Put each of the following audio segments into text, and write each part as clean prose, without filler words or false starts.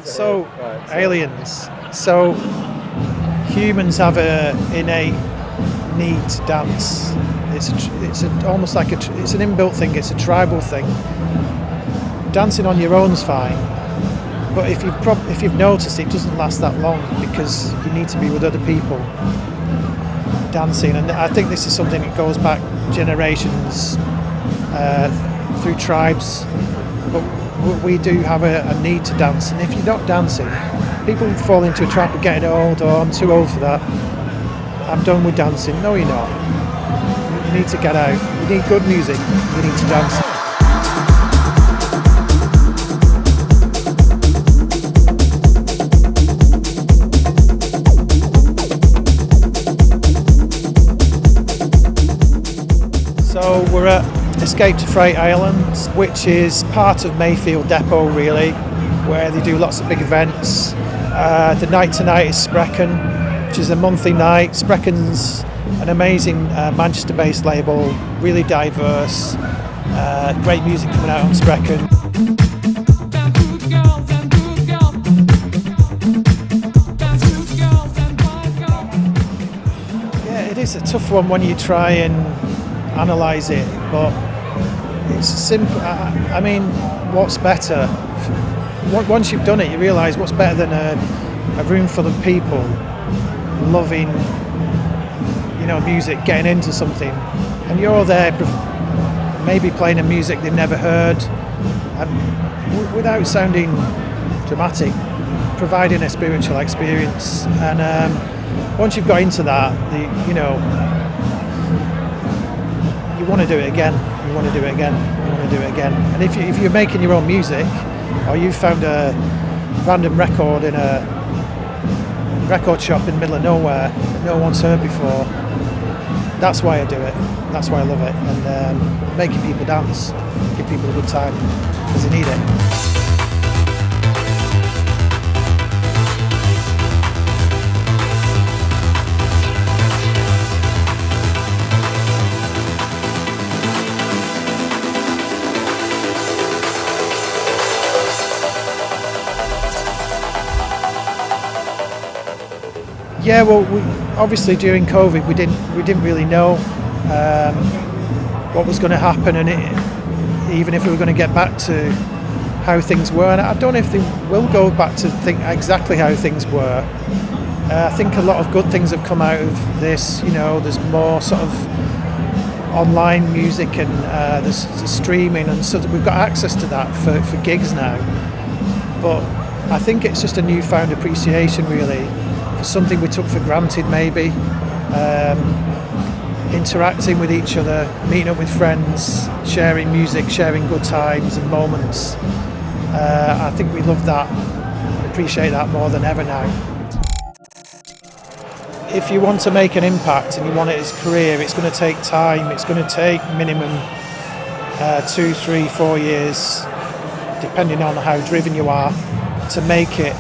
So, aliens. So, humans have a innate need to dance. Almost like it's an inbuilt thing. It's a tribal thing. Dancing on your own's fine, but if you've noticed, it doesn't last that long because you need to be with other people dancing. And I think this is something that goes back generations through tribes. But we do have a need to dance, and if you're not dancing, people fall into a trap of getting old. Oh, I'm too old for that. I'm done with dancing. No, you're not. You need to get out. You need good music. You need to dance. So we're at Escape to Freight Island, which is part of Mayfield Depot really, where they do lots of big events. The night tonight is Sprechen, which is a monthly night. Sprechen's an amazing Manchester-based label, really diverse, great music coming out on Sprechen. Yeah, it is a tough one when you try and analyse it, but it's simple. I mean, what's better? Once you've done it, you realise what's better than a room full of people loving, music, getting into something, and you're there maybe playing a music they've never heard, and without sounding dramatic, providing a spiritual experience. And once you've got into that, you want to do it again. You want to do it again. You want to do it again. And if you're making your own music, or you found a random record in a record shop in the middle of nowhere that no one's heard before, that's why I do it. That's why I love it. And making people dance, give people a good time, because they need it. Yeah, well, obviously during COVID we didn't really know what was going to happen, and even if we were going to get back to how things were. And I don't know if they will go back to think exactly how things were. I think a lot of good things have come out of this. There's more sort of online music, and there's streaming, and so we've got access to that for gigs now. But I think it's just a newfound appreciation, really, for something we took for granted, maybe. Interacting with each other, meeting up with friends, sharing music, sharing good times and moments. I think we love that and appreciate that more than ever now. If you want to make an impact and you want it as a career, it's going to take time. It's going to take minimum 2, 3, 4 years, depending on how driven you are, to make it.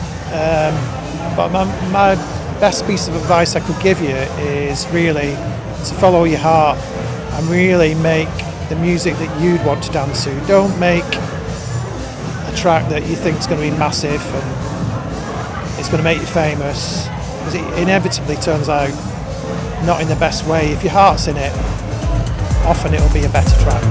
But my best piece of advice I could give you is really to follow your heart and really make the music that you'd want to dance to. Don't make a track that you think is going to be massive and it's going to make you famous, because it inevitably turns out not in the best way. If your heart's in it, often it'll be a better track.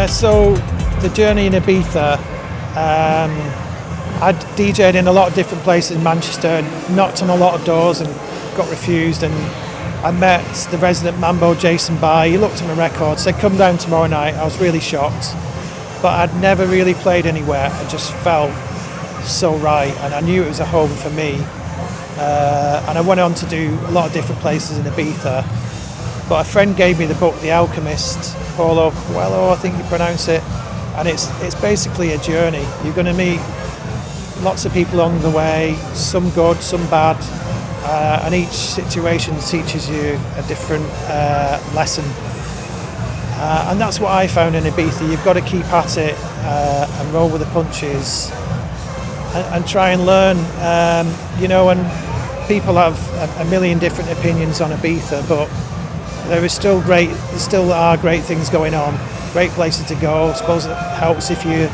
So the journey in Ibiza, I'd DJ'd in a lot of different places in Manchester and knocked on a lot of doors and got refused, and I met the resident Mambo, Jason Bai. He looked at my record, said come down tomorrow night. I was really shocked, but I'd never really played anywhere. It just felt so right, and I knew it was a home for me. And I went on to do a lot of different places in Ibiza, but a friend gave me the book The Alchemist, Paulo Coelho, I think you pronounce it, and it's basically a journey. You're going to meet lots of people along the way, some good, some bad, and each situation teaches you a different lesson. And that's what I found in Ibiza. You've got to keep at it and roll with the punches and try and learn. And people have a million different opinions on Ibiza, but there still are great things going on. Great places to go. I suppose it helps if you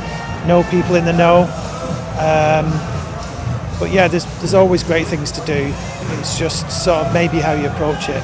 know people in the know. But yeah, there's always great things to do. It's just sort of maybe how you approach it.